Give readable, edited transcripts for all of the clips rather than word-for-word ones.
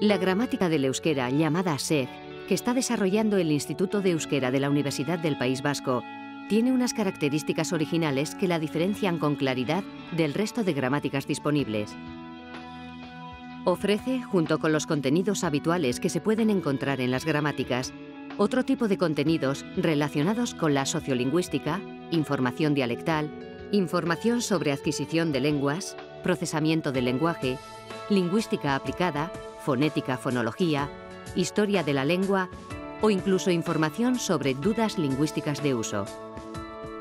La gramática del euskera, llamada SEG, que está desarrollando el Instituto de Euskera de la Universidad del País Vasco, tiene unas características originales que la diferencian con claridad del resto de gramáticas disponibles. Ofrece, junto con los contenidos habituales que se pueden encontrar en las gramáticas, otro tipo de contenidos relacionados con la sociolingüística, información dialectal, información sobre adquisición de lenguas, procesamiento del lenguaje, lingüística aplicada, fonética, fonología, historia de la lengua o incluso información sobre dudas lingüísticas de uso.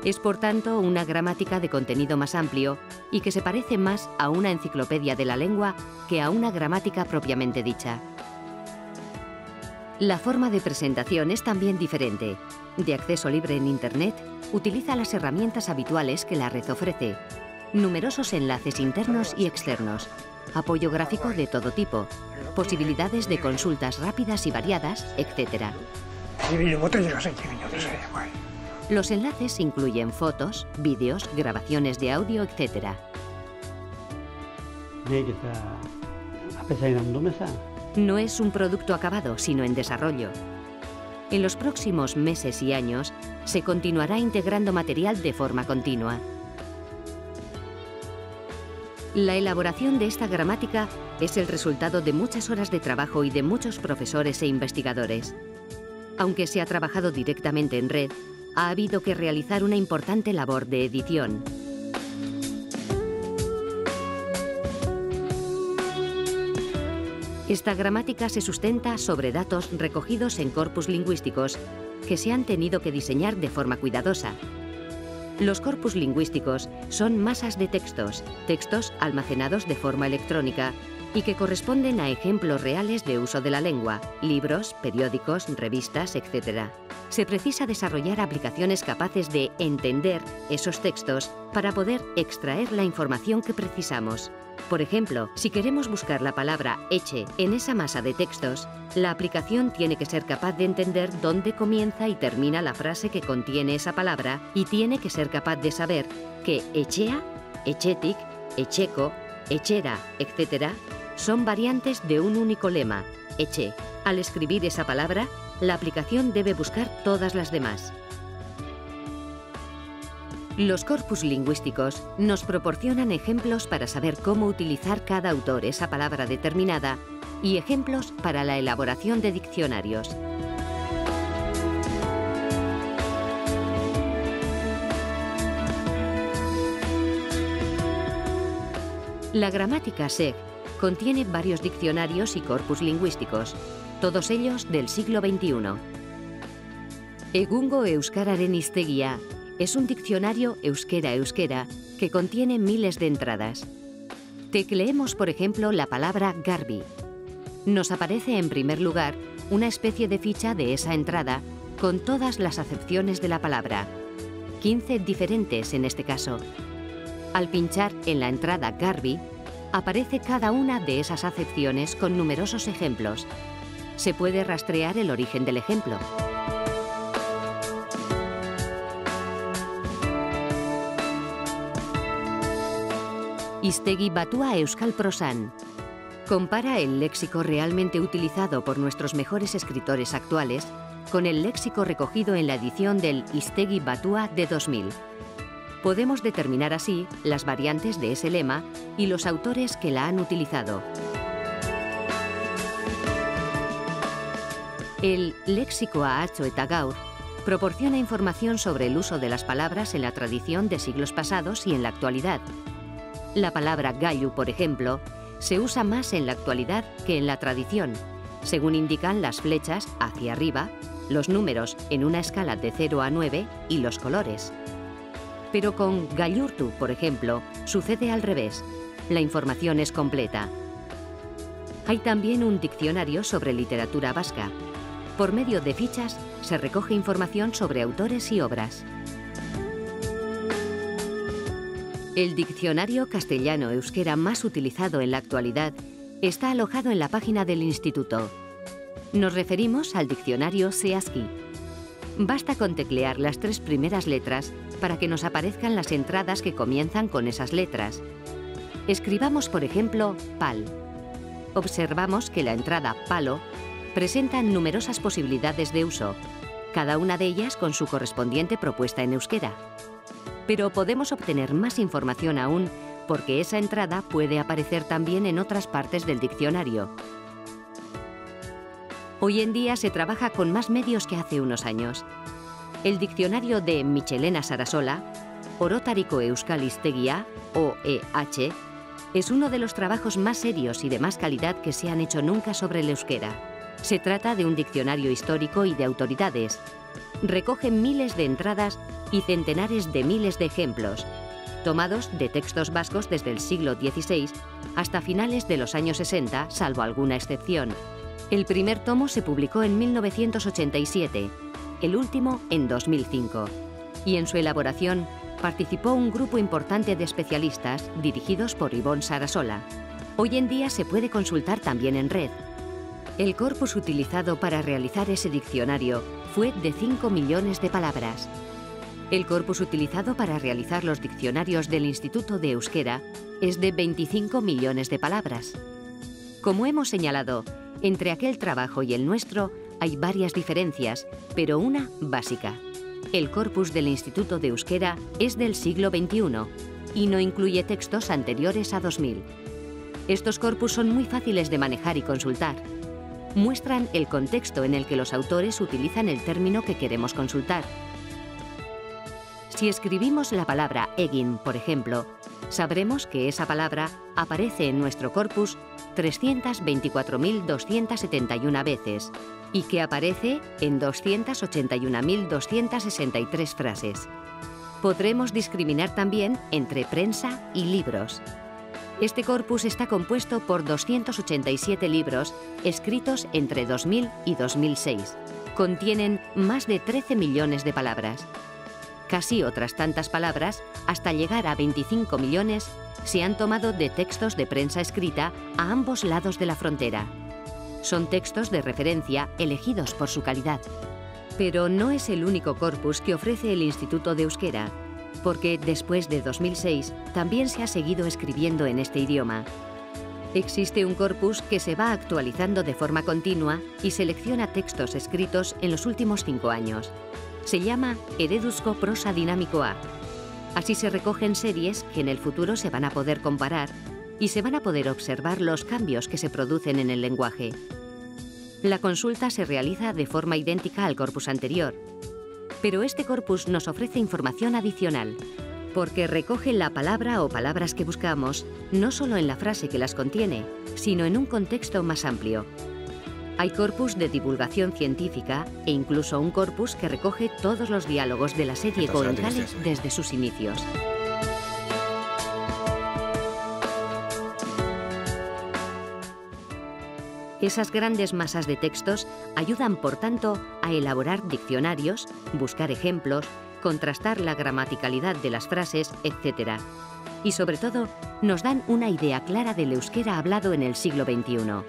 Es, por tanto, una gramática de contenido más amplio y que se parece más a una enciclopedia de la lengua que a una gramática propiamente dicha. La forma de presentación es también diferente. De acceso libre en Internet, utiliza las herramientas habituales que la red ofrece, numerosos enlaces internos y externos, apoyo gráfico de todo tipo, posibilidades de consultas rápidas y variadas, etc. Los enlaces incluyen fotos, vídeos, grabaciones de audio, etc. No es un producto acabado, sino en desarrollo. En los próximos meses y años, se continuará integrando material de forma continua. La elaboración de esta gramática es el resultado de muchas horas de trabajo y de muchos profesores e investigadores. Aunque se ha trabajado directamente en red, ha habido que realizar una importante labor de edición. Esta gramática se sustenta sobre datos recogidos en corpus lingüísticos que se han tenido que diseñar de forma cuidadosa. Los corpus lingüísticos son masas de textos almacenados de forma electrónica y que corresponden a ejemplos reales de uso de la lengua, libros, periódicos, revistas, etc. Se precisa desarrollar aplicaciones capaces de entender esos textos para poder extraer la información que precisamos. Por ejemplo, si queremos buscar la palabra eche en esa masa de textos, la aplicación tiene que ser capaz de entender dónde comienza y termina la frase que contiene esa palabra y tiene que ser capaz de saber que echea, echetic, echeco, echera, etc. son variantes de un único lema, eche. Al escribir esa palabra, la aplicación debe buscar todas las demás. Los corpus lingüísticos nos proporcionan ejemplos para saber cómo utilizar cada autor esa palabra determinada y ejemplos para la elaboración de diccionarios. La gramática SEG contiene varios diccionarios y corpus lingüísticos, todos ellos del siglo XXI. Egungo Euskararen Hiztegia es un diccionario euskera-euskera que contiene miles de entradas. Tecleemos, por ejemplo, la palabra garbi. Nos aparece en primer lugar una especie de ficha de esa entrada con todas las acepciones de la palabra, 15 diferentes en este caso. Al pinchar en la entrada garbi, aparece cada una de esas acepciones con numerosos ejemplos. Se puede rastrear el origen del ejemplo. Hiztegi Batua Euskal Prosan. Compara el léxico realmente utilizado por nuestros mejores escritores actuales con el léxico recogido en la edición del Hiztegi Batua de 2000. Podemos determinar así las variantes de ese lema y los autores que la han utilizado. El léxico Ahatxo eta Gaur proporciona información sobre el uso de las palabras en la tradición de siglos pasados y en la actualidad. La palabra gailu, por ejemplo, se usa más en la actualidad que en la tradición, según indican las flechas hacia arriba, los números en una escala de 0 a 9 y los colores. Pero con gailurtu, por ejemplo, sucede al revés. La información es completa. Hay también un diccionario sobre literatura vasca. Por medio de fichas se recoge información sobre autores y obras. El diccionario castellano-euskera más utilizado en la actualidad está alojado en la página del Instituto. Nos referimos al diccionario Seaski. Basta con teclear las 3 primeras letras para que nos aparezcan las entradas que comienzan con esas letras. Escribamos, por ejemplo, pal. Observamos que la entrada palo presenta numerosas posibilidades de uso, cada una de ellas con su correspondiente propuesta en euskera. Pero podemos obtener más información aún porque esa entrada puede aparecer también en otras partes del diccionario. Hoy en día se trabaja con más medios que hace unos años. El diccionario de Michelena Sarasola, Orotariko Euskal Hiztegia, OEH, es uno de los trabajos más serios y de más calidad que se han hecho nunca sobre el euskera. Se trata de un diccionario histórico y de autoridades. Recoge miles de entradas y centenares de miles de ejemplos, tomados de textos vascos desde el siglo XVI hasta finales de los años 60, salvo alguna excepción. El primer tomo se publicó en 1987, el último en 2005, y en su elaboración participó un grupo importante de especialistas dirigidos por Ivonne Sarasola. Hoy en día se puede consultar también en red. El corpus utilizado para realizar ese diccionario fue de 5 millones de palabras. El corpus utilizado para realizar los diccionarios del Instituto de Euskera es de 25 millones de palabras. Como hemos señalado, entre aquel trabajo y el nuestro hay varias diferencias, pero una básica. El corpus del Instituto de Euskera es del siglo XXI y no incluye textos anteriores a 2000. Estos corpus son muy fáciles de manejar y consultar. Muestran el contexto en el que los autores utilizan el término que queremos consultar. Si escribimos la palabra egin, por ejemplo, sabremos que esa palabra aparece en nuestro corpus 324.271 veces y que aparece en 281.263 frases. Podremos discriminar también entre prensa y libros. Este corpus está compuesto por 287 libros escritos entre 2000 y 2006. Contienen más de 13 millones de palabras. Casi otras tantas palabras, hasta llegar a 25 millones, se han tomado de textos de prensa escrita a ambos lados de la frontera. Son textos de referencia elegidos por su calidad. Pero no es el único corpus que ofrece el Instituto de Euskera, porque después de 2006 también se ha seguido escribiendo en este idioma. Existe un corpus que se va actualizando de forma continua y selecciona textos escritos en los últimos 5 años. Se llama Ereduzko Prosa Dinamikoa. Así se recogen series que en el futuro se van a poder comparar y se van a poder observar los cambios que se producen en el lenguaje. La consulta se realiza de forma idéntica al corpus anterior, pero este corpus nos ofrece información adicional, porque recoge la palabra o palabras que buscamos no solo en la frase que las contiene, sino en un contexto más amplio. Hay corpus de divulgación científica e incluso un corpus que recoge todos los diálogos de la serie Goenkale desde sus inicios. Esas grandes masas de textos ayudan, por tanto, a elaborar diccionarios, buscar ejemplos, contrastar la gramaticalidad de las frases, etc. Y sobre todo, nos dan una idea clara del euskera hablado en el siglo XXI.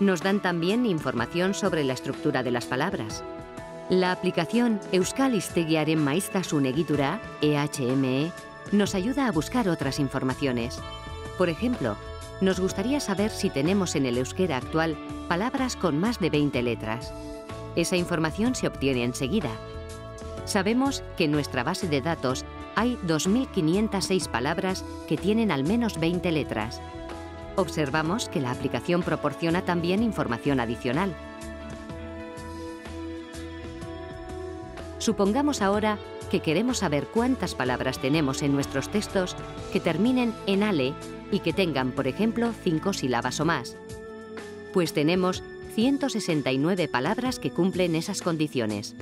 Nos dan también información sobre la estructura de las palabras. La aplicación Euskal Hiztegiaren Maiztasun Egitura, EHME, nos ayuda a buscar otras informaciones. Por ejemplo, nos gustaría saber si tenemos en el euskera actual palabras con más de 20 letras. Esa información se obtiene enseguida. Sabemos que en nuestra base de datos hay 2.506 palabras que tienen al menos 20 letras. Observamos que la aplicación proporciona también información adicional. Supongamos ahora que queremos saber cuántas palabras tenemos en nuestros textos que terminen en ale y que tengan, por ejemplo, 5 sílabas o más. Pues tenemos 169 palabras que cumplen esas condiciones.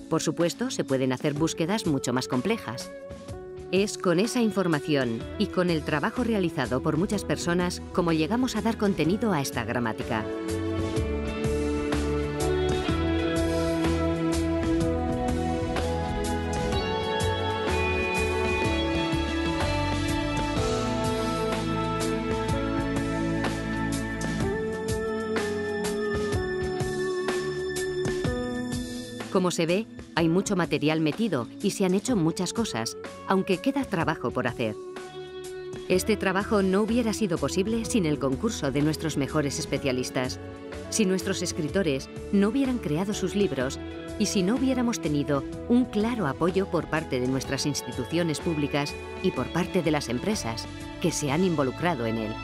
Por supuesto, se pueden hacer búsquedas mucho más complejas. Es con esa información y con el trabajo realizado por muchas personas como llegamos a dar contenido a esta gramática. Como se ve, hay mucho material metido y se han hecho muchas cosas, aunque queda trabajo por hacer. Este trabajo no hubiera sido posible sin el concurso de nuestros mejores especialistas, si nuestros escritores no hubieran creado sus libros y si no hubiéramos tenido un claro apoyo por parte de nuestras instituciones públicas y por parte de las empresas que se han involucrado en él.